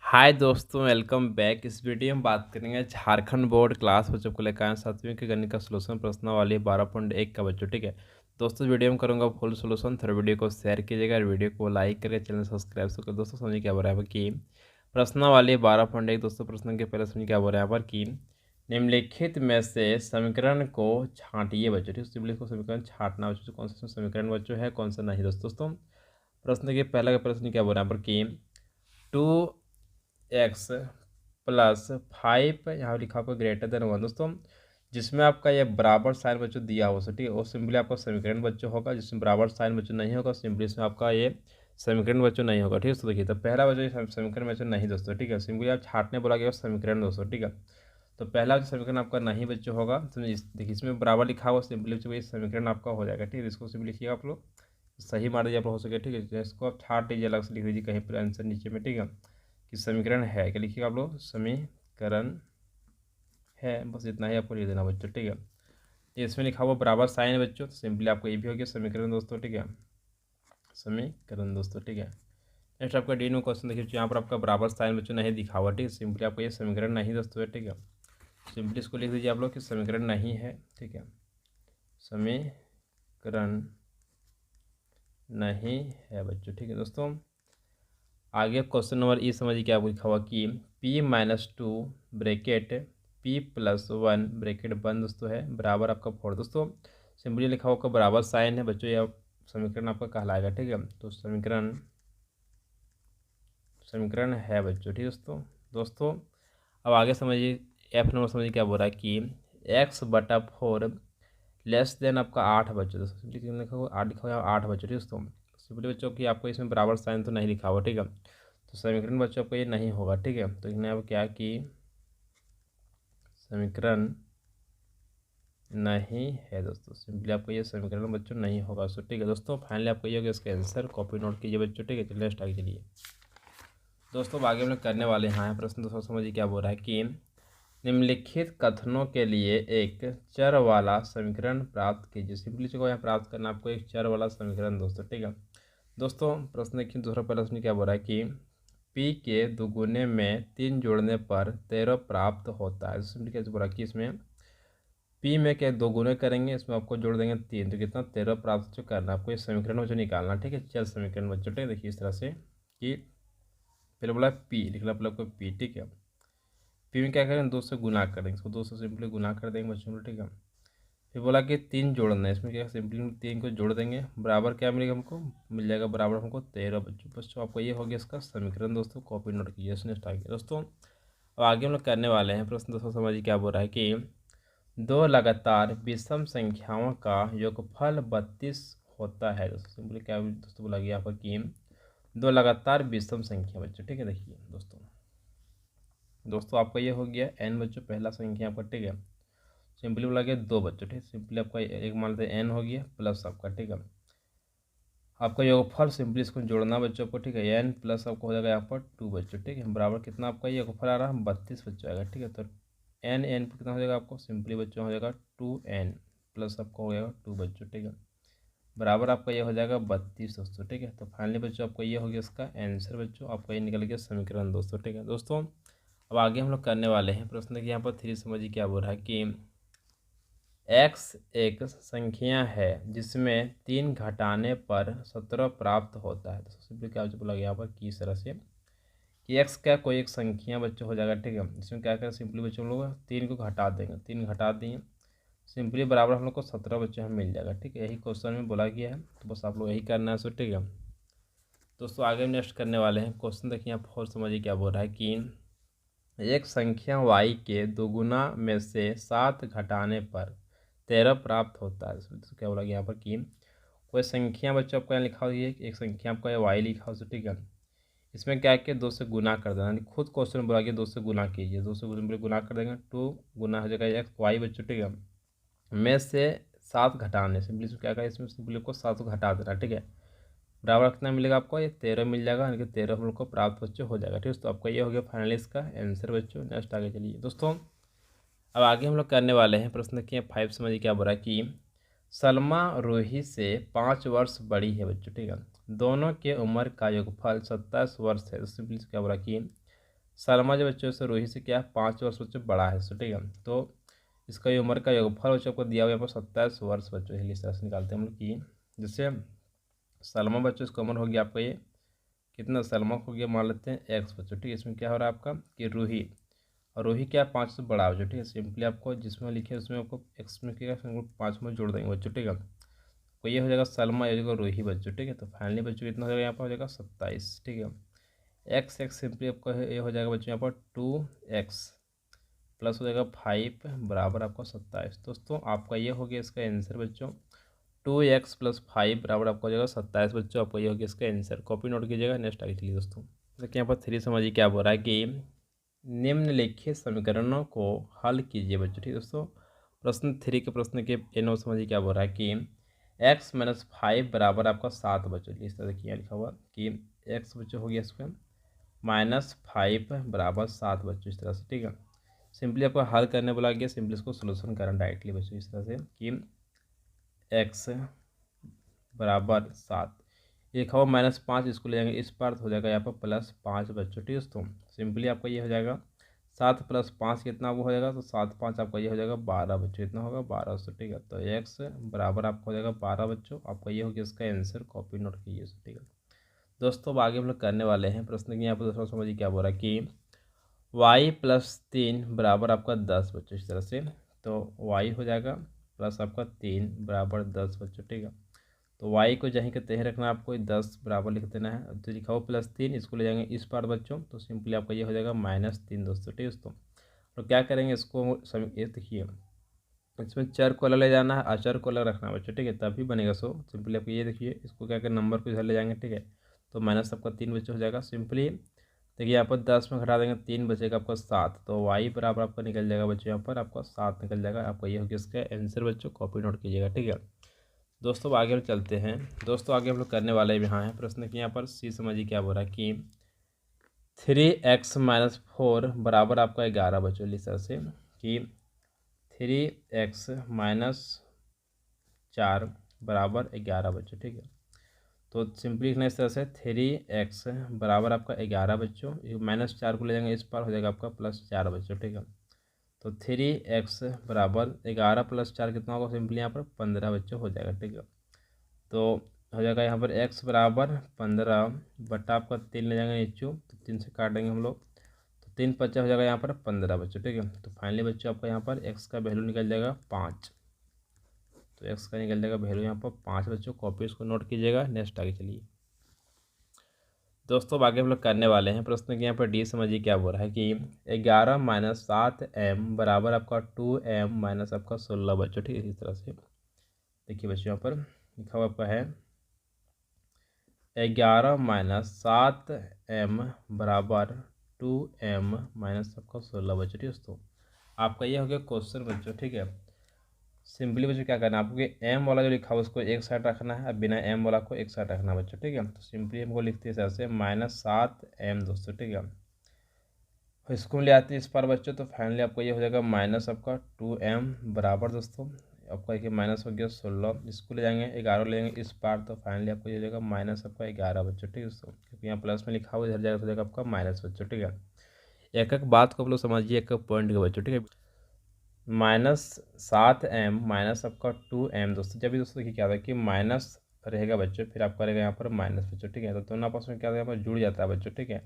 हाय दोस्तों, welcome back. इस video में बात करेंगे झारखंड बोर्ड क्लास बच्चों को लेकर आए 7वीं के गणित का सोल्यूशन प्रश्नावली 12.1 का बच्चों। ठीक है दोस्तों, इस वीडियो में करूंगा फुल सोल्यूशन। थोड़ा वीडियो को शेयर कीजिएगा, वीडियो को लाइक करके चैनल सब्सक्राइब करें। दोस्तों समझिए क्या बोल रहा है कि प्रश्नावली 12.1। दोस्तों प्रश्न के पहले समझिए क्या बोल रहा है यहाँ पर कि निम्नलिखित में से समीकरण को छांटिए बच्चों। ठीक है, को समीकरण छांटना बच्चों, कौन सा समीकरण बच्चों है कौन सा नहीं। दोस्तों प्रश्न के पहला का प्रश्न क्या बोल रहा है यहाँ पर कि 2x प्लस 5 यहाँ लिखा आपको ग्रेटर देन 1। दोस्तों जिसमें आपका ये बराबर साइन बच्चों दिया हो, ठीक है, वो सिंपली आपका समीकरण बच्चों होगा। जिसमें बराबर साइन बच्चों नहीं होगा, सिंपली इसमें आपका ये समीकरण बच्चों नहीं होगा। ठीक है, तो देखिए, तो पहला बच्चों समीकरण बच्चों नहीं दोस्तों। ठीक है, सिंपली आप छाटने बोला गया समीकरण दोस्तों। ठीक है, तो पहला समीकरण आपका नहीं बच्चों होगा। तो देखिए इसमें बराबर लिखा हुआ, सिंपली बच्चों ये समीकरण आपका हो जाएगा। ठीक है, इसको सिंपली लिखिएगा आप लोग, सही मार दीजिए आप हो सके। ठीक है, इसको आप छाट लीजिए, अलग से लिख लीजिए कहीं पर आंसर नीचे में। ठीक है, कि समीकरण है क्या लिखिएगा आप लोग, समीकरण है, बस इतना ही आपको लिख देना बच्चों। ठीक है, ये इसमें लिखा हुआ बराबर साइन है बच्चों, तो सिंपली आपको ये भी हो गया समीकरण दोस्तों। ठीक है, समीकरण दोस्तों। ठीक है, नेक्स्ट आपका डी नो क्वेश्चन देखिए, यहाँ पर आपका बराबर साइन बच्चों नहीं दिखा हुआ। ठीक है, सिंपली आपको ये समीकरण नहीं दोस्तों है। ठीक है, सिंपली इसको लिख दीजिए आप लोग कि समीकरण नहीं है। ठीक है, समीकरण नहीं है बच्चों। ठीक है दोस्तों, आगे क्वेश्चन नंबर ई समझिए क्या लिखा हुआ कि p-2 ब्रैकेट p+1 ब्रैकेट बंद दोस्तों है बराबर आपका 4। दोस्तों सिंपली लिखा हुआ बराबर साइन है बच्चों, यह समीकरण आपका कहलाएगा। ठीक है, तो समीकरण है बच्चों। ठीक है दोस्तों अब आगे समझिए एफ नंबर समझिए क्या बोल रहा है कि x/4 लेस देन आपका 8 बच्चों। दोस्तों सिंपली लिखा हुआ 8 लिखा हुआ 8 बच्चों। ठीक दोस्तों, सिंपली बच्चों कि आपको इसमें बराबर साइन तो नहीं लिखा हुआ। ठीक है, तो समीकरण बच्चों आपको ये नहीं होगा। ठीक है, तो इसमें अब क्या कि समीकरण नहीं है दोस्तों, सिंपली आपको ये समीकरण बच्चों नहीं होगा। सो ठीक है दोस्तों, फाइनली आपको ये हो गया इसका आंसर, कॉपी नोट कीजिए बच्चों। ठीक है, चलिए नेक्स्ट आगे चलिए दोस्तों, आगे हम लोग करने वाले हैं प्रश्न। दोस्तों समझिए क्या बोल रहा है कि निम्नलिखित कथनों के लिए एक चर वाला समीकरण प्राप्त कीजिए। सिंपली को यहाँ प्राप्त करना आपको एक चर वाला समीकरण दोस्तों। ठीक है दोस्तों, प्रश्न देखिए दूसरा प्रश्न क्या बोल रहा है कि p के दुगुने में 3 जोड़ने पर 13 प्राप्त होता है। सिंपली कैसे बोला कि इसमें p में क्या दोगुने करेंगे, इसमें आपको जोड़ देंगे 3, तो कितना 13 प्राप्त जो करना आपको ये समीकरण बच्चों निकालना। ठीक है, चल समीकरण बच्चों। ठीक है, देखिए इस तरह से कि पहले बोला p लिखना पहले आपको p। ठीक है, p में क्या करेंगे 2 से गुना कर देंगे, इसको 2 से सिंपली गुना कर देंगे बच्चों। ठीक है, फिर बोला कि 3 जोड़ना है, इसमें क्या सिंपली 3 को जोड़ देंगे, बराबर क्या मिलेगा हमको, मिल जाएगा बराबर हमको 13 बच्चों। आपको ये हो गया इसका समीकरण दोस्तों, कॉपी नोट कीजिए। नेक्स्ट आ गया दोस्तों, अब आगे हम लोग करने वाले हैं प्रश्न। दोस्तों समझिए क्या बोल रहा है कि 2 लगातार विषम संख्याओं का योगफल 32 होता है। दोस्तों सिंपली क्या दोस्तों बोला गया यहाँ पर कि 2 लगातार विषम संख्या बच्चों। ठीक है, देखिए दोस्तों आपका ये हो गया n बच्चों, पहला संख्या आपका। ठीक है, सिंपली बोला गया 2 बच्चों। ठीक, सिंपली आपका एक मान लेते हैं n हो गया प्लस आपका। ठीक है, आपका योगफल सिंपली इसको जोड़ना बच्चों को। ठीक है, n प्लस आपको हो जाएगा यहाँ पर 2 बच्चों। ठीक है, बराबर कितना आपका योगफल आ रहा है 32 बच्चों आएगा। ठीक है, तो n पर कितना हो जाएगा आपको, सिंपली बच्चों हो जाएगा 2n प्लस आपको हो जाएगा 2 बच्चों। ठीक है, बराबर आपका ये हो जाएगा 32 दोस्तों। ठीक है, तो फाइनली बच्चों आपको ये हो गया इसका आंसर बच्चों, आपका ये निकल गया समीकरण दोस्तों। ठीक है दोस्तों, अब आगे हम लोग करने वाले हैं प्रश्न। देखिए यहाँ पर 3 समझिए क्या बोल रहा है कि x एक संख्या है जिसमें 3 घटाने पर 17 प्राप्त होता है। तो सिंपली क्या बोला गया यहाँ पर कि इस तरह से कि x क्या कोई एक संख्या बच्चों हो जाएगा। ठीक है, इसमें क्या करें सिंपली बच्चों हम लोग 3 को घटा देंगे, 3 घटा दिए, सिंपली बराबर हम लोग को 17 बच्चों हमें मिल जाएगा। ठीक है, यही क्वेश्चन में बोला गया है, तो बस आप लोग यही करना है। सो ठीक है दोस्तों, आगे नेक्स्ट करने वाले हैं क्वेश्चन। देखिए यहाँ फोर समझिए क्या बोल रहा है कि एक संख्या y के दोगुना में से 7 घटाने पर 13 प्राप्त होता है। तो क्या बोला गया यहाँ पर कि कोई संख्या बच्चों आपको यहाँ लिखा हुई है, एक संख्या आपका y लिखा हो। ठीक है, इसमें क्या है कि 2 से गुना कर देना, खुद क्वेश्चन बोला गया 2 से गुना कीजिए, 2 से गुना कर देंगे, 2 गुना हो जाएगा एक्स वाई बच्चों। ठीक है, में से 7 घटाने, सिंपली क्या करें इसमें सिंपली को 7 को घटा देना। ठीक है, बराबर कितना मिलेगा आपको, ये 13 मिल जाएगा, यानी कि 13 हम लोग को प्राप्त बच्चों हो जाएगा। ठीक है, तो आपका ये हो गया फाइनली इसका आंसर बच्चों। नेक्स्ट आगे चलिए दोस्तों, अब आगे हम लोग करने वाले हैं प्रश्न देखिए 5 समझिए क्या बोल रहा है कि सलमा रूही से 5 वर्ष बड़ी है बच्चों। ठीक है, दोनों के उम्र का योगफल 27 वर्ष है। तो सिंपली क्या बोला कि सलमा जो बच्चों से रूही से क्या 5 वर्ष बच्चों बड़ा है, ठीक है। तो इसका ये उम्र का योगफल बच्चों को दिया हुआ यहाँ पर 27 वर्ष बच्चों, इस तरह से निकालते हैं हम लोग कि जैसे सलमा बच्चों इसका उम्र हो गया आपका ये कितना, सलमा को गया मान लेते हैं एक्स बच्चों, ठीक है। इसमें क्या हो रहा है आपका कि रूही, और रूही क्या 5 से बड़ा बच्चों, ठीक है। सिंपली आपको जिसमें लिखे उसमें आपको एक्स में क्या 5 में जोड़ देंगे बच्चों, ठीक है। तो ये हो जाएगा सलमा, ये हो जाएगा रूही बच्चों, ठीक है। तो फाइनली बच्चों कितना हो जाएगा यहाँ पर हो जाएगा 27, ठीक है। एक्स एक्स सिंपली आपको ये हो जाएगा बच्चों यहाँ पर 2x प्लस हो जाएगा 5 बराबर आपका 27। दोस्तों आपका ये हो गया इसका आंसर बच्चों, 2x प्लस 5 बराबर आपका हो जाएगा 27 बच्चों, आपका ये हो गया इसका आंसर। कॉपी नोट कीजिएगा। नेक्स्ट आगे चलिए दोस्तों, देखिए यहाँ पर 3 समझिए क्या बोल रहा है कि निम्नलिखित समीकरणों को हल कीजिए बच्चों, ठीक है दोस्तों। प्रश्न 3 के प्रश्न के एनो समझिए क्या बोल रहा है कि x माइनस 5 बराबर आपका 7 बच्चों, इस तरह देखिए लिखा हुआ कि x बच्चों हो गया इसमें -5 बराबर 7 बच्चों, इस तरह से, ठीक है। सिंपली आपको हल करने बोला गया, सिंपली इसको सोल्यूशन करना डायरेक्टली बच्चों, इस तरह से कि x बराबर 7 लिखा हुआ -5, इसको ले जाएंगे इस पार तो हो जाएगा यहाँ पर +5 बच्चों, ठीक है दोस्तों। सिंपली आपका ये हो जाएगा 7 + 5 कितना वो हो जाएगा, तो 7 5 आपका ये हो जाएगा 12 बच्चों, इतना होगा 1200, ठीक है। तो x बराबर आपका हो जाएगा 12 बच्चों, आपका ये हो गया इसका आंसर। कॉपी नोट कीजिए, ठीक है दोस्तों। अब आगे हम लोग करने वाले हैं प्रश्न की यहाँ पर दोस्तों समझिए क्या बोल रहा है कि y + 3 बराबर आपका 10 बच्चों, इस तरह से। तो y हो जाएगा प्लस आपका 3 बराबर 10 बच्चों, ठीक है। तो y को जहीं के तहीं रखना है आपको, 10 बराबर लिख देना है। तो लिखा हो +3, इसको ले जाएंगे इस पार बच्चों, तो सिंपली आपका ये हो जाएगा -3 दोस्तों, ठीक है दोस्तों। तो क्या करेंगे इसको ये देखिए इसमें चर को अलग ले जाना है, अचर को अलग रखना है बच्चों, ठीक है, तभी बनेगा। सो सिंपली आपको ये देखिए इसको क्या करें नंबर को इधर ले जाएंगे, ठीक है। तो माइनस आपका 3 बच्चों हो जाएगा। सिंपली देखिए यहाँ पर 10 में घटा देंगे 3 बचेगा आपका 7, तो y बराबर आपका निकल जाएगा बच्चों, यहाँ पर आपका 7 निकल जाएगा। आपका ये हो गया इसका आंसर बच्चों, कॉपी नोट कीजिएगा, ठीक है दोस्तों। आगे हम चलते हैं दोस्तों, आगे हम लोग करने वाले यहाँ हैं प्रश्न की यहाँ पर सी समझिए क्या बोल रहा है कि 3x - 4 बराबर आपका 11 बच्चों, इस तरह से कि 3x - 4 बराबर 11 बच्चों, ठीक है। तो सिंपली लिखना इस तरह से 3x बराबर आपका 11 बच्चों, -4 को ले जाएंगे इस पार हो जाएगा आपका +4 बच्चों, ठीक है। तो 3x बराबर 11 + 4 कितना होगा, सिंपली यहाँ पर 15 बच्चों हो जाएगा, ठीक है। तो हो जाएगा यहाँ पर x बराबर 15 बटा आपका 3 ले जाएंगे नीचों, तो 3 से काट देंगे हम लोग, तो 3 × 5 हो जाएगा यहाँ पर 15 बच्चों, ठीक है। तो फाइनली बच्चों आपका यहाँ पर x का वैल्यू निकल जाएगा 5, तो x का निकल जाएगा वैल्यू यहाँ पर 5 बच्चों। कॉपी इसको नोट कीजिएगा। नेक्स्ट आगे चलिए दोस्तों, आगे हम लोग करने वाले हैं प्रश्न के यहाँ पर डी समझिए क्या बोल रहा है कि 11 - 7m बराबर आपका 2m - आपका 16 बच्चों, ठीक है। इस तरह से देखिए बच्चों यहाँ पर लिखा हुआ आपका है 11 - 7m बराबर 2m - आपका 16 बच्चों, ठीक है दोस्तों। आपका ये हो गया क्वेश्चन बच्चों, ठीक है। सिंपली बच्चों क्या करना है आपको, एम वाला जो लिखा हुआ उसको एक साइड रखना है, बिना एम वाला को एक साइड रखना है बच्चों, ठीक है। तो सिंपली हमको लिखते हैं इस तरह से -7m दोस्तों, ठीक है। इसको ले आते हैं इस पर बच्चों, तो फाइनली आपको ये हो जाएगा माइनस आपका 2m बराबर दोस्तों आपका एक माइनस हो गया 16, इसको ले जाएंगे 11 ले जाएंगे इस पार, तो फाइनली आपको ये हो जाएगा माइनस आपका 11 बच्चों, ठीक है दोस्तों। क्योंकि यहाँ प्लस में लिखा हुआ इधर जाएगा तो जाएगा आपका माइनस बच्चों, ठीक है। एक एक बात को आप लोग समझिए, एक पॉइंट के बच्चों, ठीक है। -7m आपका 2m दोस्तों, जब भी दोस्तों देखिए क्या होता है कि माइनस रहेगा बच्चों, फिर आपका रहेगा यहाँ पर माइनस बच्चों, ठीक है। तो दोनों आपस में क्या होता है यहाँ पर जुड़ जाता है बच्चों, ठीक है।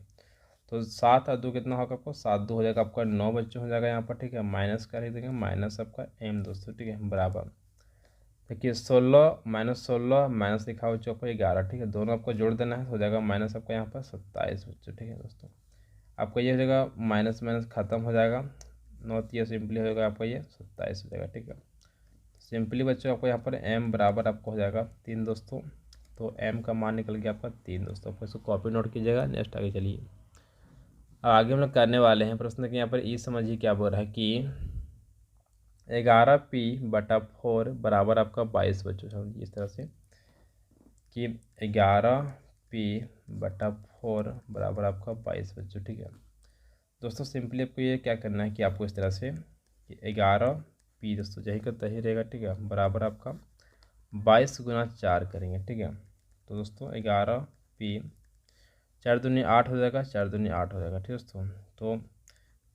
तो 7 और 2 कितना होगा आपको, 7 2 हो जाएगा आपका 9 बच्चों हो जाएगा यहाँ पर, ठीक है। माइनस का लिख देंगे माइनस आपका m दोस्तों, ठीक है बराबर देखिए 16 -16 माइनस लिखा हो बच्चों आपको 11, ठीक है। दोनों आपको जोड़ देना है, हो जाएगा माइनस आपका यहाँ पर 27 बच्चों, ठीक है दोस्तों। आपका ये हो जाएगा माइनस माइनस खत्म हो जाएगा, 9 ये सिंपली हो जाएगा आपका ये 27 हो जाएगा, ठीक है। सिंपली बच्चों आपको यहाँ पर m बराबर आपको हो जाएगा 3 दोस्तों, तो m का मान निकल गया आपका 3 दोस्तों। आपको इसको कॉपी नोट कीजिएगा। नेक्स्ट आगे चलिए, अब आगे हम लोग करने वाले हैं प्रश्न के यहाँ पर ई समझिए क्या बोल रहा है कि 11p/4 बराबर आपका 22 बच्चों, समझिए इस तरह से कि 11p/4 बराबर आपका 22 बच्चों, ठीक है दोस्तों। सिंपली आपको ये क्या करना है कि आपको इस तरह से कि 11p दोस्तों यही का तही रहेगा, ठीक है, बराबर आपका 22 × 4 करेंगे, ठीक है। तो दोस्तों 11p 4 दूनी 8 हो जाएगा, 4 दूनी 8 हो जाएगा, ठीक है दोस्तों। तो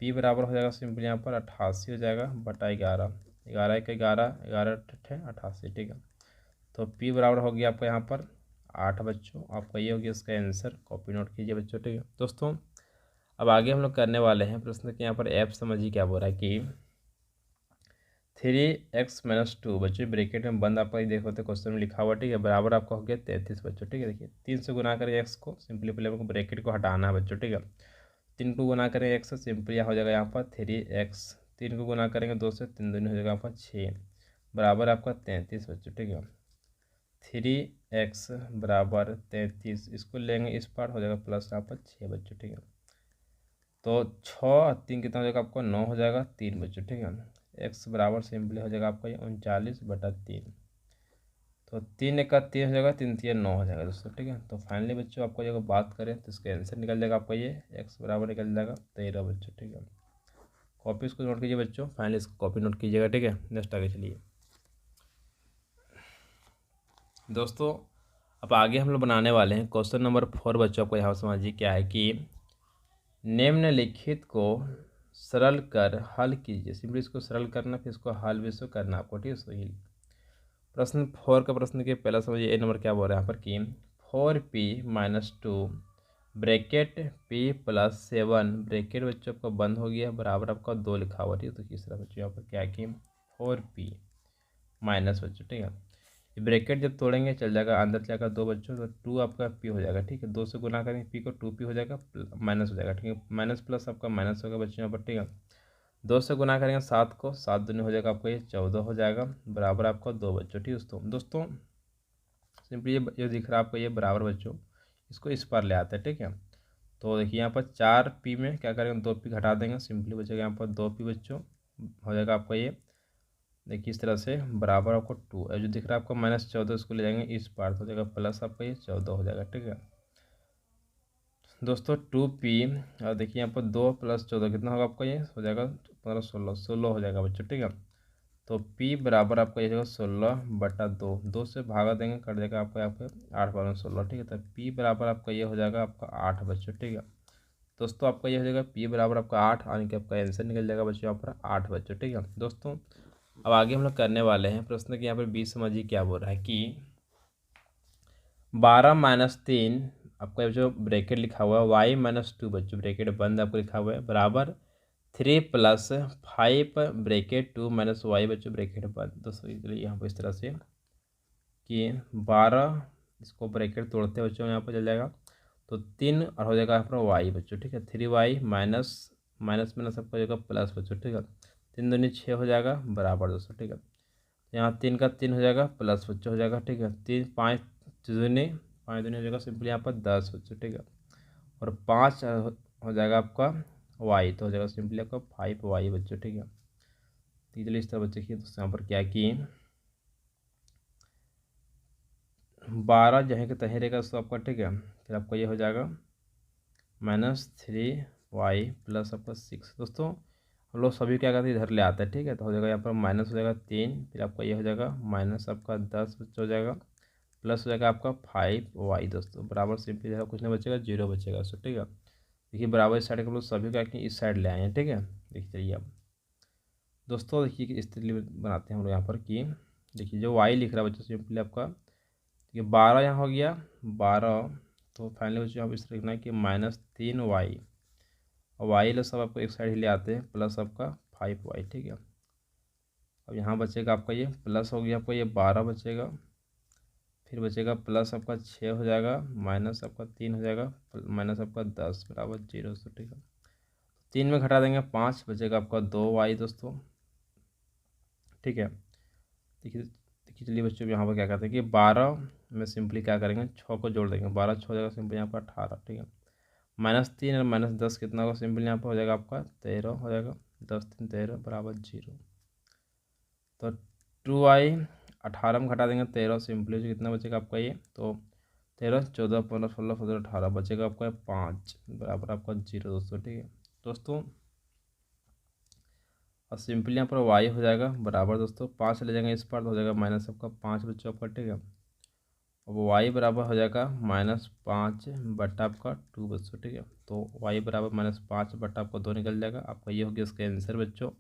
P बराबर हो जाएगा सिंपल यहाँ पर 88 हो जाएगा बटा 11, 11 एक 11, 11 88, ठीक है। तो P बराबर हो गया आपका यहाँ पर 8 बच्चों। आपका ये हो गया इसका आंसर, कॉपी नोट कीजिए बच्चों, ठीक है दोस्तों। अब आगे हम लोग करने वाले हैं प्रश्न के यहाँ पर ऐप समझिए क्या बोल रहा है कि 3x-2 बच्चों ब्रैकेट में बंद, आपका देखो तो क्वेश्चन में लिखा हुआ, ठीक है, बराबर आपका हो गया 33 बच्चों, ठीक है। देखिए 3 से गुना करें x को, सिंपली पहले हमको ब्रैकेट को हटाना है बच्चों, ठीक है। 3 को गुना करें x से, सिंपली हो जाएगा यहाँ पर 3x, 3 को गुना करेंगे 2 से, 3 दूनी हो जाएगा यहाँ पर 6 बराबर आपका 33 बच्चों, ठीक है। 3x बराबर 33, इसको लेंगे इस पार, हो जाएगा प्लस यहाँ पर 6 बच्चों, ठीक है। तो 6 3 कितना हो जाएगा आपका 9 हो जाएगा 3 बच्चों, ठीक है। x बराबर सिंपली हो जाएगा आपका ये 39/3। तो 3 एक का 3 हो जाएगा, 3 3 9 हो जाएगा दोस्तों, ठीक है। तो फाइनली बच्चों आपको जब बात करें तो इसका आंसर निकल जाएगा आपका ये x बराबर निकल जाएगा 13 बच्चों, ठीक है। कॉपी इसको नोट कीजिए बच्चों, फाइनली इसको कॉपी नोट कीजिएगा, ठीक है। नेक्स्ट आगे चलिए दोस्तों। अब आगे हम लोग बनाने वाले हैं क्वेश्चन नंबर 4 बच्चों। आपको यहाँ समझिए क्या है कि निम्नलिखित को सरल कर हल कीजिए। सिंपली इसको सरल करना, फिर इसको हल भी इसको करना आपको, ठीक है। सही प्रश्न 4 का प्रश्न के पहला समझिए ए नंबर क्या बोल रहा है यहाँ पर कि 4p-2 ब्रैकेट p + 7 ब्रैकेट बच्चों आपका बंद हो गया बराबर आपका 2 लिखा हुआ, ठीक है। तो किस तरह बच्चों यहाँ पर क्या है कि 4p माइनस बच्चों, ठीक है। ये ब्रैकेट जब तोड़ेंगे चल जाएगा अंदर जाएगा 2 बच्चों, तो 2 आपका p हो जाएगा, ठीक है। 2 से गुना करेंगे p को 2p हो जाएगा, माइनस हो जाएगा, ठीक है। माइनस प्लस आपका माइनस होगा बच्चों यहाँ पर, ठीक है। 2 से गुना करेंगे 7 को, 7 दूनी हो जाएगा आपका ये 14 हो जाएगा बराबर आपका 2 बच्चों, ठीक है दोस्तों। सिंपली ये जो दिख रहा है आपको ये बराबर बच्चों, इसको इस पर ले आते हैं, ठीक है। तो देखिए यहाँ पर 4p में क्या करेंगे 2p घटा देंगे, सिंपली बचेगा यहाँ पर 2p बच्चों, हो जाएगा आपका ये देखिए इस तरह से बराबर आपको 2, जो दिख रहा है आपको -14, इसको ले जाएंगे इस पार, तो हो जाएगा प्लस आपका ये 14 हो जाएगा, ठीक है दोस्तों। 2p और देखिए यहाँ पर 2 + 14 कितना होगा आपका ये हो जाएगा 15 16 हो जाएगा बच्चों, ठीक है। तो p बराबर आपका ये होगा 16/2, 2 से भागा देंगे कट जाएगा आपका यहाँ पे 8 × 16, ठीक है। तो p बराबर आपका ये हो जाएगा आपका 8 बच्चों, ठीक है दोस्तों। आपका ये हो जाएगा p बराबर आपका 8, यानी कि आपका आंसर निकल जाएगा बच्चों यहाँ पर 8 बच्चों, ठीक है दोस्तों। अब आगे हम लोग करने वाले हैं प्रश्न के यहाँ पर 20 समझिए क्या बोल रहा है कि 12 - 3 आपका जो ब्रैकेट लिखा हुआ है y-2 बच्चों ब्रैकेट बंद आपको लिखा हुआ है बराबर 3 + 5 ब्रैकेट 2 - y बच्चों ब्रैकेट बंद। दोस्तों इसलिए यहाँ पर इस तरह से कि 12 इसको ब्रैकेट तोड़ते हैं बच्चों यहाँ पर चल जाएगा, तो 3 और हो जाएगा यहाँ पर y बच्चों, ठीक है। 3y माइनस माइनस माइनस आपका हो जाएगा प्लस बच्चों, ठीक है। 3 दूनी 6 हो जाएगा बराबर दोस्तों, ठीक है। यहाँ 3 का 3 हो जाएगा प्लस बच्चों हो जाएगा, ठीक है। 3 5 दूनी 5 दूनी हो जाएगा सिंपली यहाँ पर 10 बच्चों, ठीक है। और 5 हो जाएगा आपका y, तो हो जाएगा सिंपली आपका 5y बच्चों, ठीक है। तो चलिए इस तरह बच्चे की दोस्तों यहाँ पर क्या कि 12 जहाँ के तहीं रहेगा दोस्तों आपका, ठीक है। फिर आपका ये हो जाएगा -3y प्लस आपका 6 दोस्तों। हम लोग सभी क्या करते हैं इधर ले आते हैं, ठीक है। तो हो जाएगा यहाँ पर माइनस हो जाएगा 3, फिर आपका ये हो जाएगा माइनस आपका 10 बच्चा हो जाएगा, प्लस हो जाएगा आपका 5y दोस्तों बराबर सिंपली जाएगा कुछ नहीं बचेगा 0 बचेगा दोस्तों, ठीक है। देखिए बराबर इस साइड के हम लोग सभी क्या कि इस साइड ले आए हैं, ठीक है। देखिए चलिए अब दोस्तों देखिए कि इस तरीके बनाते हैं हम लोग यहाँ पर कि देखिए जो y लिख रहा है बच्चों सिंपली आपका देखिए 12 यहाँ हो गया 12, तो फाइनली बच्चों यहाँ पर इस तरह लिखना है कि -3y और y लो सब आपको एक साइड ही ले आते हैं प्लस आपका 5y, ठीक है। अब यहाँ बचेगा आपका ये प्लस हो गया आपका ये 12 बचेगा, फिर बचेगा प्लस आपका 6 हो जाएगा, माइनस आपका 3 हो जाएगा, माइनस आपका 10 बराबर 0 दोस्तों, ठीक है। 3 में घटा देंगे 5 बचेगा आपका 2y दोस्तों, ठीक है। देखिए देखिए चलिए बच्चों यहाँ पर क्या करते हैं कि 12 में सिंपली क्या करेंगे 6 को जोड़ देंगे, 12 6 हो जाएगा सिंपली यहाँ पर 18, ठीक है। -3 और -10 कितना होगा सिंपल यहाँ पर हो जाएगा आपका 13 हो जाएगा, 10 3 13 बराबर 0। तो 2y 18 में घटा देंगे 13 सिंपली कितना बचेगा आपका ये, तो 13 14 15 16 17 18 बचेगा आपका 5 बराबर आपका 0 दोस्तों, ठीक है दोस्तों। और सिंपली यहाँ पर y हो जाएगा बराबर दोस्तों 5 ले जाएंगे इस पर तो हो जाएगा माइनस आपका 5 बच्चों आपका, ठीक है। अब वाई बराबर हो जाएगा -5 बट्टा आपका 2 बच्चों, ठीक है। तो वाई बराबर -5 बट्टा आपको 2 निकल जाएगा। आपका ये हो गया इसका आंसर बच्चों।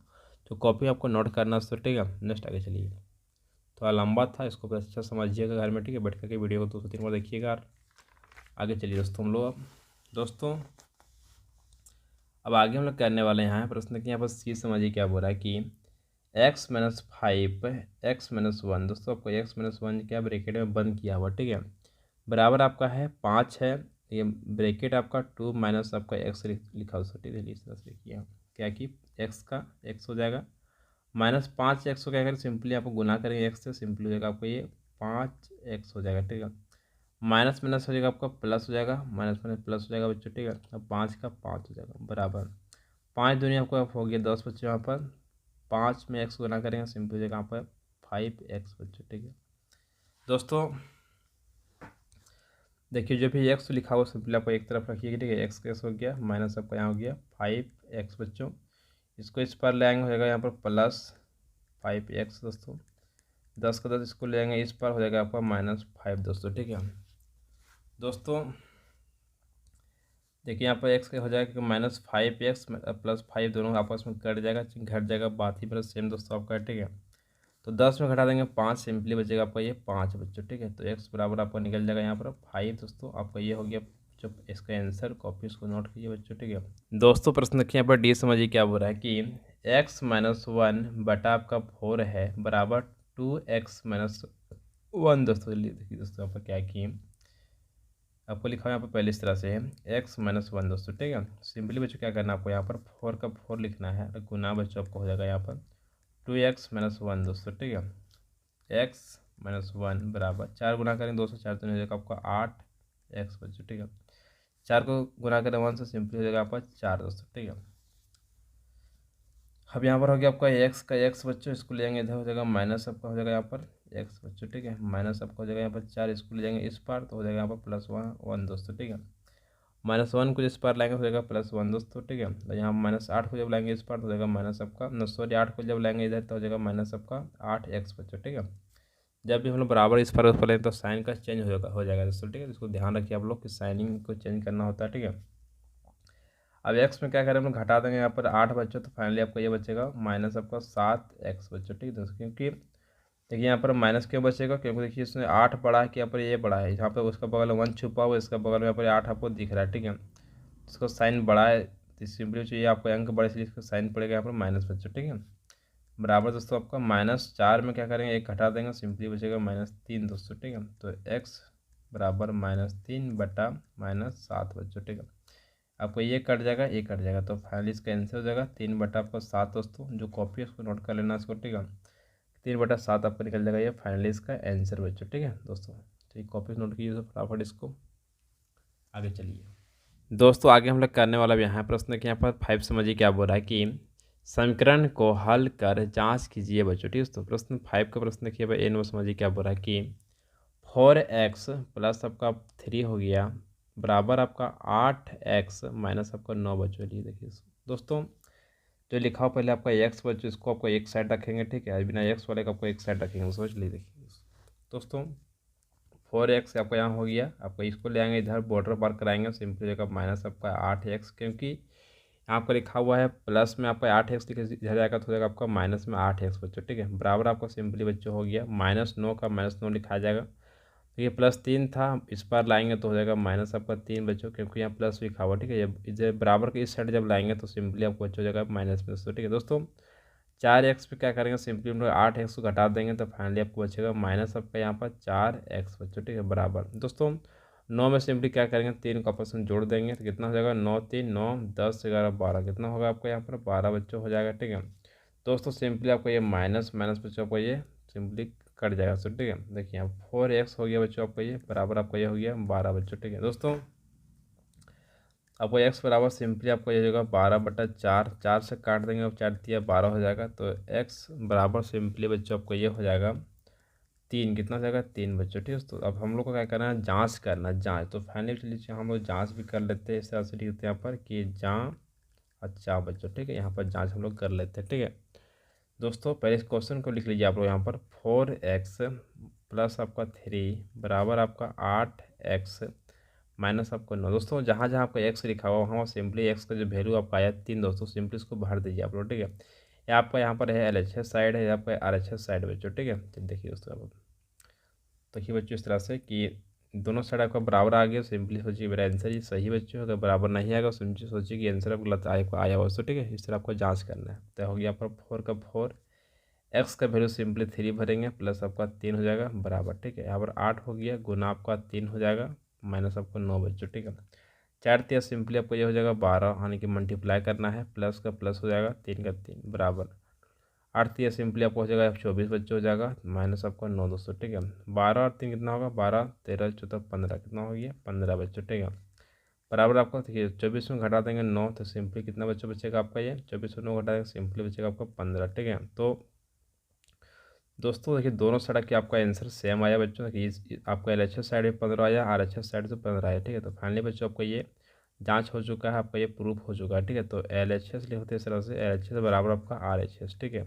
तो कॉपी आपको नोट करना है, ठीक है। नेक्स्ट आगे चलिए। थोड़ा लंबा था, इसको बस अच्छा समझिएगा घर में, ठीक है। बैठ करके वीडियो को 2 से 3 बार देखिएगा और आगे चलिए दोस्तों हम लोग। अब दोस्तों अब आगे हम लोग करने वाले हैं यहाँ प्रश्न कि यहाँ पर सी समझिए क्या बोल रहा है कि x-5 x-1। दोस्तों आपको x-1 क्या ब्रैकेट में बंद किया हुआ, ठीक है, बराबर आपका है 5 है। ये ब्रैकेट आपका 2 माइनस आपका x लिखा हुआ, ठीक है। इस तरह से लिखिए क्या कि x का x हो जाएगा -5 x को क्या करें, सिंपली आपको गुना करेंगे x से, सिंपली हो जाएगा आपको ये 5x हो जाएगा, ठीक है। माइनस माइनस हो जाएगा आपका प्लस हो जाएगा, माइनस माइनस प्लस हो जाएगा बच्चों, ठीक है। अब 5 का 5 हो जाएगा बराबर 5 दूनी आपको हो गया 10 बच्चों। यहाँ पर 5 में x गुना करेंगे, सिंपल हो जाएगा यहाँ पर 5x बच्चों, ठीक है। दोस्तों देखिए जो भी x लिखा हुआ सिंपली आपको एक तरफ रखिएगा, ठीक है। x का x हो गया माइनस आपका यहाँ हो गया 5x बच्चों। इसको इस पर ले आएंगे, हो जाएगा यहाँ पर +5x दोस्तों। 10 का 10 इसको ले आएंगे इस पर, हो जाएगा आपका -5 दोस्तों, ठीक है। दोस्तों देखिए यहाँ पर x का हो जाएगा कि -5x +5 दोनों आपस में कट जाएगा, घट जाएगा, बात ही मतलब सेम दोस्तों आपका, ठीक है। तो 10 में घटा देंगे 5, सिंपली बचेगा आपका ये 5 बच्चों, ठीक है। तो x बराबर आपका निकल जाएगा यहाँ पर 5 दोस्तों। आपका ये हो गया जो इसका आंसर, कॉपी इसको नोट कीजिए बच्चों, ठीक है। दोस्तों प्रश्न देखिए यहाँ पर डी समझिए क्या बोल रहा है कि x-1 बटा आपका 4 है बराबर 2x-1 दोस्तों। देखिए दोस्तों यहाँ पर क्या किए, आपको लिखा हुआ यहाँ पर पहले इस तरह से है x-1 दोस्तों, ठीक है। सिंपली बच्चों क्या करना है आपको यहाँ पर 4 का 4 लिखना है, गुना बच्चों आपको हो जाएगा यहाँ पर 2x-1 दोस्तों, ठीक है। x-1 बराबर 4 गुना करें 2 से 4 तो हो जाएगा आपका 8x बच्चों, ठीक है। 4 को गुना करें 1 से, सिंपली हो जाएगा आपका 4 दोस्तों, ठीक है। अब यहाँ पर हो गया आपका x का x बच्चों, इसको ले जाएंगे इधर, हो जाएगा माइनस आपका हो जाएगा यहाँ पर x बच्चों, ठीक है। माइनस आपका हो जाएगा यहाँ पर 4, इसको ले जाएंगे इस पार, तो हो जाएगा यहाँ पर +1 दोस्तों, ठीक है। -1 को इस पार लाएंगे हो जाएगा +1 दोस्तों, ठीक है। तो यहाँ -8 को जब लाएंगे इस पार तो हो जाएगा माइनस आपका सॉरी 8 को जब लाएंगे इधर तो हो जाएगा माइनस आपका 8x बच्चों, ठीक है। जब भी हम लोग बराबर इस पर उस पर लें तो साइन का चेंज हो जाएगा दोस्तों, ठीक है। इसको ध्यान रखिए आप लोग कि साइनिंग को चेंज करना होता है, ठीक है। अब x में क्या करें हम लोग घटा देंगे यहाँ पर 8 बच्चों, तो फाइनली आपको ये बचेगा माइनस आपका 7x बच्चों, ठीक है दोस्तों। क्योंकि देखिए यहाँ पर माइनस क्यों बचेगा, क्योंकि देखिए इसमें 8 बड़ा है कि यहाँ पर ये बड़ा है, यहाँ पर उसका बगल में 1 छुपा हुआ है, इसका बगल में यहाँ पर 8 आपको दिख रहा है, ठीक है। इसको साइन बड़ा है तो सिंपली चाहिए आपको अंक बड़े से, इसका साइन पड़ेगा यहाँ पर माइनस बच्चों, ठीक है। बराबर दोस्तों आपका -4 में क्या करेंगे, एक घटा देंगे, सिंपली बचेगा -3 दोस्तों, ठीक है। तो x बराबर -3 बटा -7 बच्चों, ठीक है। आपको ये कट जाएगा, ये कट जाएगा, तो फाइनली इसका आंसर हो जाएगा 3 बटा आपका 7 दोस्तों। जो कॉपी है उसको नोट कर लेना इसको, ठीक है। 3 बटा 7 आपको निकल जाएगा ये फाइनली इसका आंसर बच्चों, ठीक है दोस्तों। ठीक कॉपी नोट कीजिए तो फटाफट इसको आगे चलिए। दोस्तों आगे हम लोग करने वाला यहाँ प्रश्न कि यहाँ पर 5 समझिए क्या बोल रहा है कि समीकरण को हल कर जांच कीजिए बच्चों, ठीक है। तो प्रश्न 5 का प्रश्न देखिए भाई एन समझिए क्या बोल रहा है कि 4x प्लस आपका 3 हो गया बराबर आपका 8x माइनस आपका 9 बच्चों। लिए देखिए दोस्तों जो लिखा हो पहले आपका x बच्चों, इसको आपको एक साइड रखेंगे, ठीक है। बिना x वाले का आपको एक साइड रखेंगे, सोच लीजिए। देखिए दोस्तों 4x आपका यहाँ हो गया, आपको इसको ले आएंगे इधर बॉर्डर पार कराएंगे, सिंपली जगह माइनस आपका 8x, क्योंकि यहाँ पर लिखा हुआ है प्लस में आपका 8x इधर जाएगा तो हो जाएगा आपका माइनस में 8x बच्चों, ठीक है। बराबर आपका सिंपली बच्चों हो गया -9 का -9 लिखा जाएगा। तो ये +3 था, इस पर लाएंगे तो हो जाएगा माइनस आपका 3 बच्चों, क्योंकि यहाँ प्लस लिखा हुआ, ठीक है। जब बराबर के इस साइड जब लाएंगे तो सिंपली आपको बच्चों हो जाएगा माइनस में दोस्तों, ठीक है दोस्तों। 4x पे क्या करेंगे, सिंपली हम लोग 8x को घटा देंगे तो फाइनली आपको बचेगा माइनस आपका यहाँ पर 4x बच्चों, ठीक है। बराबर दोस्तों 9 में सिंपली क्या करेंगे 3 को आपस में जोड़ देंगे तो कितना हो जाएगा 9 3 9 10 11 12, कितना होगा आपका यहाँ पर 12 बच्चों हो जाएगा, ठीक है दोस्तों। सिंपली आपको ये माइनस माइनस बच्चों आपको ये सिंपली कट जाएगा सर, ठीक है। देखिए यहाँ 4x हो गया बच्चों आपका ये बराबर आपका ये हो गया 12 बच्चों, ठीक है दोस्तों। आपको x बराबर सिंपली आपको ये जगह 12/4, 4 से काट देंगे अब 4 दिया 12 हो जाएगा। तो x बराबर सिंपली बच्चों आपको ये हो जाएगा 3, कितना हो जाएगा 3 बच्चों, ठीक है। तो अब हम लोग को क्या करना है, जांच करना है, जांच। तो फाइनली चलिए हम लोग जांच भी कर लेते हैं, इस तरह से लिखते हैं यहाँ पर कि जाँ अच्छा बच्चों, ठीक है। यहाँ पर जाँच हम लोग कर लेते हैं, ठीक है दोस्तों। पहले इस क्वेश्चन को लिख लीजिए आप लोग यहाँ पर 4x प्लस आपका 3 बराबर आपका 8x माइनस आपका 9। दोस्तों जहाँ जहाँ आपका x लिखा हुआ वहाँ सिंपली x का जो वैल्यू आपका आया 3, दोस्तों सिंपली इसको भर दीजिए आप लोग, ठीक है। ये आपका यहाँ पर है LHS साइड है, आपका RHS साइड बच्चों, ठीक है। चलिए देखिए दोस्तों आप देखिए बच्चों इस तरह से कि दोनों साइड आपका बराबर आ गया, सिंपली सोचिए मेरा आंसर ये सही बच्चों। अगर बराबर नहीं आएगा सिंपली सोचिए कि आंसर आपको गलत आया हुआ, ठीक है। इस तरह आपको जांच करना है। तो हो गया आपका 4 का 4, एक्स का वैल्यू सिंपली 3 भरेंगे, प्लस आपका 3 हो जाएगा बराबर, ठीक है। यहाँ पर 8 हो गया, गुना आपका 3 हो जाएगा, माइनस आपको 9 बच्चों, ठीक है। 4 3 सिंपली आपको ये हो जाएगा 12, यानी कि मल्टीप्लाई करना है, प्लस का प्लस हो जाएगा, 3 का 3 बराबर 8 3 सिंपली आपको हो जाएगा 24 बच्चों हो जाएगा, माइनस आपका 9 दोस्तों, ठीक है। 12 और 3 कितना होगा, 12 13 14 15 कितना हो गया 15 बच्चों, ठीक है। बराबर आपका देखिए 24 में घटा देंगे 9, तो सिंपली कितना बच्चों बचेगा आपका, ये 24 में 9 घटा देंगे सिंपली बचेगा आपका 15, ठीक है। तो दोस्तों देखिए दोनों साइड की आपका आंसर सेम आया बच्चों। देखिए आपका LHS साइड में 15 आया, RHS साइड से 15 आया, ठीक है। तो फाइनली बच्चों आपका ये जांच हो चुका है, आपका ये प्रूफ हो चुका है, ठीक है। तो LHS लिखते हैं इस तरह से, LHS बराबर आपका RHS, ठीक है।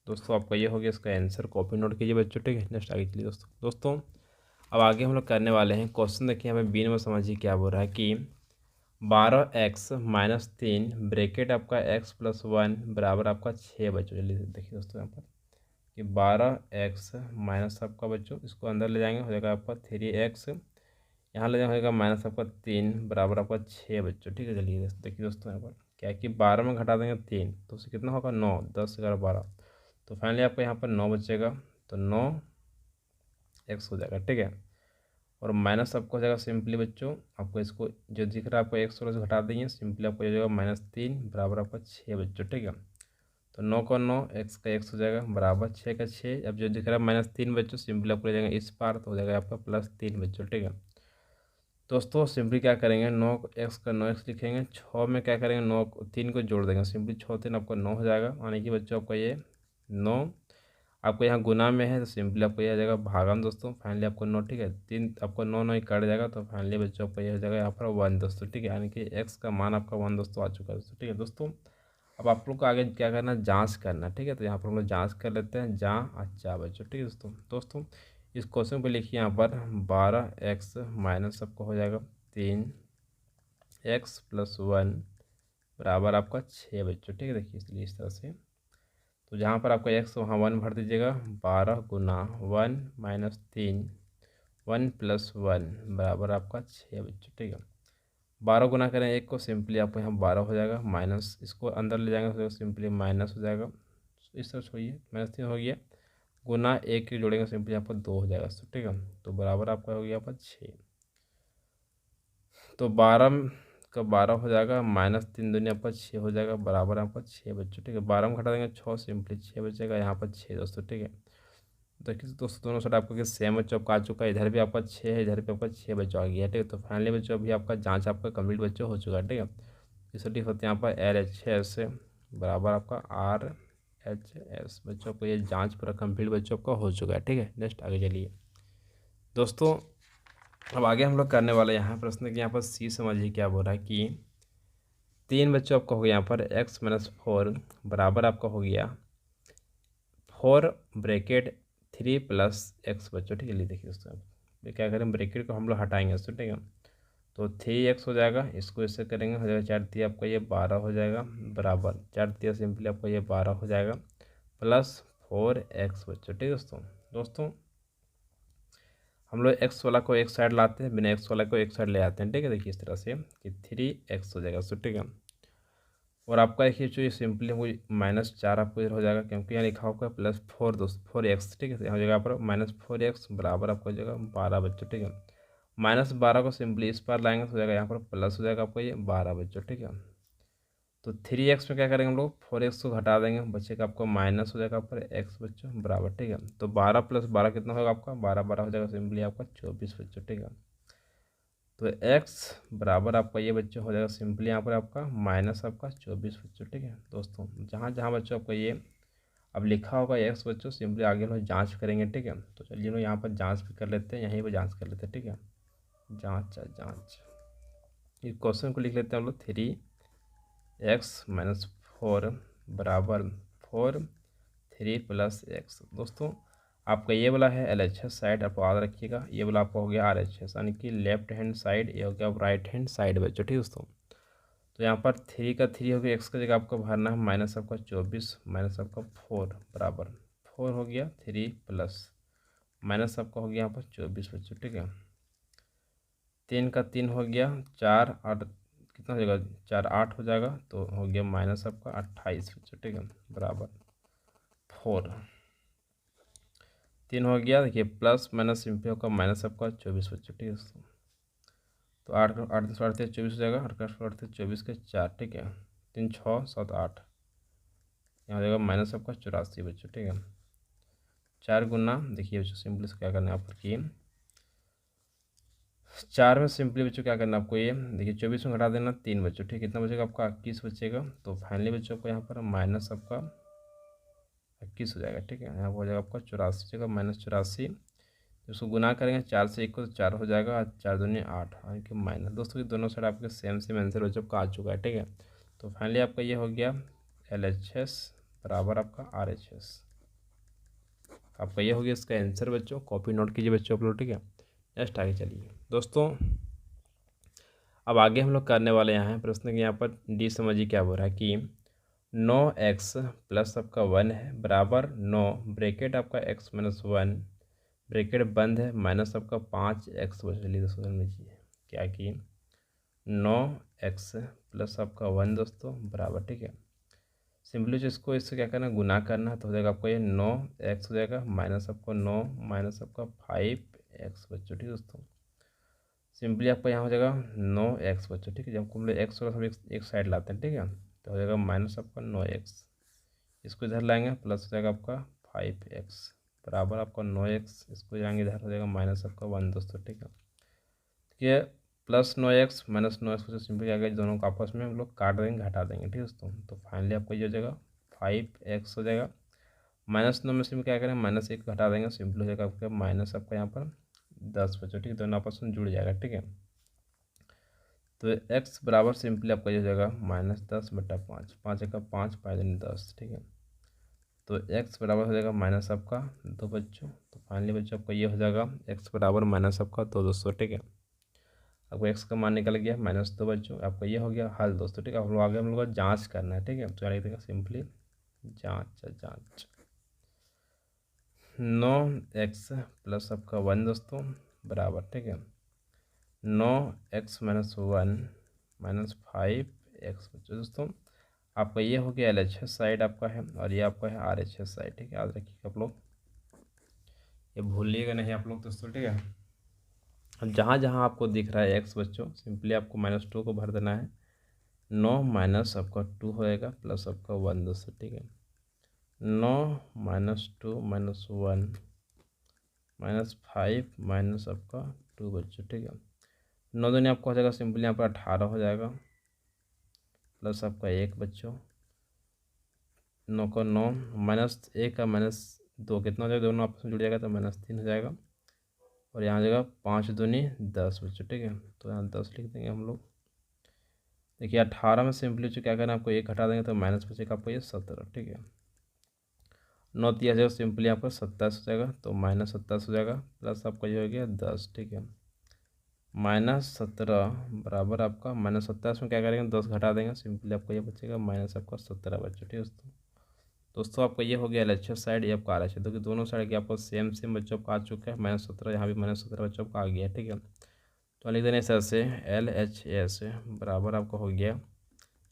दोस्तों आपका ये हो गया इसका आंसर, कॉपी नोट कीजिए बच्चों, ठीक है। नेक्स्ट आगे चलिए दोस्तों अब आगे हम लोग करने वाले हैं क्वेश्चन। देखिए हमें बी नंबर समझिए क्या बोल रहा है कि 12x माइनस 3 ब्रैकेट आपका x प्लस 1 बराबर आपका 6 बच्चों। चलिए देखिए दोस्तों यहाँ पर कि 12x माइनस आपका बच्चों, इसको अंदर ले जाएंगे हो जाएगा आपका 3x, यहाँ ले जाएगा माइनस आपका 3 बराबर आपका 6 बच्चों, ठीक है। चलिए देखिए दोस्तों यहाँ पर क्या है कि 12 में घटा देंगे 3 तो उससे कितना होगा 9, 10 11 12, तो फाइनली आपको यहाँ पर 9 बचेगा, तो 9x हो जाएगा, ठीक है। और माइनस आपको हो जाएगा सिंपली बच्चों, आपको इसको जो दिख रहा है आपको 100 से घटा देंगे, सिंपली आपको हो जाएगा -3 बराबर आपका 6 बच्चों, ठीक है। तो 9 का 9, x का x हो जाएगा बराबर 6 का 6। अब जो दिख रहा है -3 बच्चों, सिंपली आपको ले जाएंगे इस पार, तो हो जाएगा आपका +3 बच्चों, ठीक है। दोस्तों सिंपली क्या करेंगे, 9x का 9x लिखेंगे, 6 में क्या करेंगे 9 3 को जोड़ देंगे, सिंपली 6 3 आपका 9 हो जाएगा, यानी कि बच्चों आपका ये 9 आपको यहाँ गुना में है, तो सिंपली आपको ये आ जाएगा भागा में दोस्तों। फाइनली आपको 9, ठीक है, 3 आपको 9 9 ही कट जाएगा, तो फाइनली बच्चों आपको ये हो जाएगा यहाँ पर 1 दोस्तों, ठीक है। यानी कि x का मान आपका 1 दोस्तों आ चुका है दोस्तों, ठीक है। दोस्तों अब आप लोग को आगे क्या करना है, जांच करना, ठीक है। तो यहाँ पर हम लोग जांच कर लेते हैं, अच्छा बच्चों, ठीक है। दोस्तों इस क्वेश्चन को लिखिए यहाँ पर 12x माइनस आपको हो जाएगा 3x प्लस 1 बराबर आपका 6 बच्चों, ठीक है। देखिए इसलिए इस तरह से, तो जहाँ पर आपका x वहाँ 1 भर दीजिएगा, 12 गुना 1 माइनस 3 1 प्लस 1 बराबर आपका 6 बच्चों, ठीक है। 12 गुना करें 1 को, सिंपली आपको यहाँ 12 हो जाएगा, माइनस इसको अंदर ले जाएंगे तो सिंपली माइनस हो जाएगा, इस तरह छोड़िए -3 हो गया, गुना 1 की जोड़ेंगे सिंपली आपको 2 हो जाएगा, ठीक है। तो बराबर आपका हो गया आपका 6, तो 12 का 12 हो जाएगा, -3 दूनी आपका 6 हो जाएगा, बराबर आपका 6 बच्चों, ठीक है। 12 में घटा देंगे 6, सिंपली 6 बचेगा, यहाँ पर 6 दोस्तों, ठीक है। देखिए दोस्तों दोनों साइड आपको कि सेम बच्चों आपका आ चुका है, इधर भी आपका 6 है, इधर भी आपका 6 बच्चों आ गया है, ठीक है। तो फाइनली बच्चों अभी आपका जांच आपका कंप्लीट बच्चों हो चुका है, ठीक है। इसलिए होते हैं यहाँ पर LHS बराबर आपका RHS बच्चों को ये जांच पूरा कंप्लीट बच्चों का हो चुका है, ठीक है। नेक्स्ट आगे चलिए दोस्तों अब आगे हम लोग करने वाले यहाँ प्रश्न कि यहाँ पर सी समझिए क्या बोल रहा है कि 3 बच्चों आपका हो गया यहाँ पर x-4 बराबर आपका हो गया 4 ब्रैकेट 3 प्लस x बच्चों, ठीक है। लिए देखिए दोस्तों अब क्या करें, ब्रैकेट को हम लोग हटाएंगे दोस्तों, ठीक है। तो 3x हो जाएगा, इसको इससे करेंगे हो जाएगा 4 3 आपका ये 12 हो जाएगा बराबर 4 3 सिंपली आपका ये 12 हो जाएगा, प्लस 4x बच्चों, ठीक है। दोस्तों हम लोग x वाला को एक साइड लाते हैं, बिना x वाला को एक साइड ले आते हैं, ठीक है। देखिए इस तरह से कि 3x हो जाएगा दोस्तों, ठीक है। और आपका देखिए जो ये सिंपली हमको -4 आपको इधर हो जाएगा, क्योंकि यहाँ लिखा होगा +4 दोस्त 4x, ठीक है। तो यहाँ हो जाएगा पर -4x बराबर आपको हो जाएगा 12 बच्चों, ठीक है। -12 को सिंपली इस पार लाएंगे तो हो जाएगा यहाँ पर प्लस हो जाएगा आपको ये 12 बच्चों, ठीक है। तो 3x में क्या करेंगे हम लोग 4x को घटा देंगे, बचेगा आपको माइनस हो जाएगा पर x बच्चों बराबर, ठीक है। तो 12 + 12 कितना होगा आपका 12 12 हो जाएगा सिंपली आपका 24 बच्चों, ठीक है। तो x बराबर आपका ये बच्चों हो जाएगा सिंपली यहाँ पर आपका माइनस आपका 24 बच्चों, ठीक है। दोस्तों जहाँ जहाँ बच्चों आपका ये अब लिखा होगा x बच्चों, सिंपली आगे लोग जांच करेंगे, ठीक है। तो चलिए लोग यहाँ पर जांच भी कर लेते हैं, यहीं पर जांच कर लेते हैं, ठीक है। जांच इस क्वेश्चन को लिख लेते हैं हम लोग 3x-4 बराबर 4 3 + x। दोस्तों आपका ये वाला है LHS साइड, आप याद रखिएगा। ये वाला आपका हो गया RHS, यानी कि लेफ्ट हैंड साइड, ये हो गया राइट हैंड साइड बच्चों, ठीक दोस्तों। तो यहाँ पर 3 का 3 हो गया, एक्स का जगह आपको भरना है माइनस आपका 24 माइनस आपका 4 बराबर 4 हो गया 3 प्लस माइनस आपका हो गया यहाँ पर 24 बच्चों, ठीक है। 3 का 3 हो गया 4 और कितना हो जाएगा 4 8 हो जाएगा, तो हो गया माइनस आपका 28 बच्चों, ठीक है, बराबर 4। 3 हो गया, देखिए प्लस माइनस सिंपल होगा माइनस आपका 24 बच्चों, ठीक है दोस्तों। तो 8 8 3 8 24 हो जाएगा, 8 का 8 24 के 4, ठीक है। 3 6 7 8, यहाँ हो जाएगा माइनस आपका 84 बच्चों, ठीक है। 4 गुना, देखिए बच्चों सिंपली से क्या करना है आपको कि 4 में सिंपली बच्चों क्या करना है आपको, ये देखिए 24 में घटा देना 3 बच्चों, ठीक है। कितना बचेगा आपका 21 बचेगा। तो फाइनली बच्चों को यहाँ पर माइनस आपका 21 हो जाएगा, ठीक है। यहाँ पर हो जाएगा आपका 84 जगह माइनस 84, उसको गुना करेंगे 4 से 1 को, तो 4 हो जाएगा, 4 दूनी 8 और कि माइनस। दोस्तों ये दोनों साइड आपके सेम सेम आंसर बच्चों का आ चुका है, ठीक है। तो फाइनली आपका ये हो गया LHS बराबर आपका RHS, आपका ये हो गया इसका आंसर बच्चों। कॉपी नोट कीजिए बच्चों आप लोग, ठीक है। नेक्स्ट आगे चलिए दोस्तों, अब आगे हम लोग करने वाले यहाँ हैं प्रश्न के यहाँ पर डी समझिए क्या बोल रहा है कि 9x प्लस आपका 1 है बराबर 9 ब्रैकेट आपका x माइनस 1 ब्रैकेट बंद है माइनस आपका 5x चलिए दोस्तों समझिए क्या कि 9x प्लस आपका 1 दोस्तों बराबर, ठीक है। सिंपली इसको इससे क्या करना है गुना करना है, तो हो जाएगा आपको ये 9x हो जाएगा माइनस आपको 9 माइनस आपका 5x बच्चों, ठीक है दोस्तों। सिंपली आपका यहाँ हो जाएगा 9x बच्चों, ठीक है। जब हम लोग एक्स होगा सब एक साइड लाते हैं, ठीक है। तो हो जाएगा माइनस आपका 9x, इसको इधर लाएंगे प्लस हो जाएगा आपका 5x बराबर आपका 9x, इसको जाएंगे इधर हो जाएगा माइनस आपका 1 दोस्तों, ठीक है। ये प्लस 9x माइनस 9x को सिंपली क्या करेंगे दोनों को आपस में हम लोग काट देंगे घटा देंगे, ठीक है दोस्तों। तो फाइनली आपको ये हो जाएगा 5x हो जाएगा माइनस 9 में सिंपल क्या करें माइनस 1 घटा देंगे, सिंपल हो जाएगा आपका माइनस आपका यहाँ पर 10 बच्चों, ठीक है। दोनों आपस में जुड़ जाएगा, ठीक है। तो x बराबर सिंपली आपका ये हो जाएगा -10/5, 5 का 5 5 10, ठीक है। तो x बराबर हो जाएगा माइनस आपका 2 बच्चों। तो फाइनली बच्चों आपका ये हो जाएगा x बराबर माइनस आपका 2 दोस्तों, ठीक है। आपको x का मान निकल गया -2 बच्चों, आपका ये हो गया हल दोस्तों, ठीक है। आप लोग आगे हम लोग को जाँच करना है, ठीक है। तो लिख देगा सिंपली जाँच 9x प्लस आपका 1 दोस्तों बराबर, ठीक है 9x माइनस 1 माइनस 5x बच्चों दोस्तों। आपका ये हो गया LHS साइड आपका है और ये आपका है RHS साइड, ठीक है। याद रखिएगा आप लोग, ये भूलिएगा नहीं आप लोग दोस्तों, ठीक है। अब जहाँ जहाँ आपको दिख रहा है x बच्चों, सिंपली आपको -2 को भर देना है। 9 माइनस आपका 2 होएगा प्लस आपका 1 दोस्तों, ठीक है। 9 माइनस 2 माइनस 1 माइनस 5 माइनस आपका 2 बच्चों, ठीक है। 9 दूनी आपको हो जाएगा सिंपली यहाँ पर 18 हो जाएगा प्लस आपका 1 बच्चों, 9 का 9 माइनस 1 का -2 कितना हो जाएगा, दोनों आपस में जुड़ जाएगा तो -3 हो जाएगा। और यहाँ हो जाएगा 5 दूनी 10 बच्चों, ठीक है। तो यहाँ 10 लिख देंगे हम लोग। देखिए 18 में सिंपली जो क्या करना है आपको 1 हटा देंगे तो माइनस बचेगा आपको ये 17, ठीक है। 9 दिया जाएगा सिंपली आपका 27 हो जाएगा, तो -27 हो जाएगा प्लस आपका ये हो गया 10, ठीक है। -17 बराबर आपका -27 में क्या करेंगे 10 घटा देंगे, सिंपली आपको ये बचेगा माइनस आपका 17 बच्चों, ठीक है दोस्तों। दोस्तों आपका ये हो गया LHS साइड, ये आपका RHS, क्योंकि दोनों साइड के आपको सेम सेम बच्चों का आ चुका है -17, यहाँ भी -17 बच्चों का आ गया, ठीक है। तो लिख देने सर से LHS बराबर आपका हो गया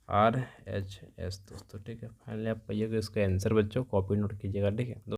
RHS दोस्तों, ठीक है। फाइनली आपका ये इसका आंसर बच्चों कॉपी नोट कीजिएगा, ठीक है।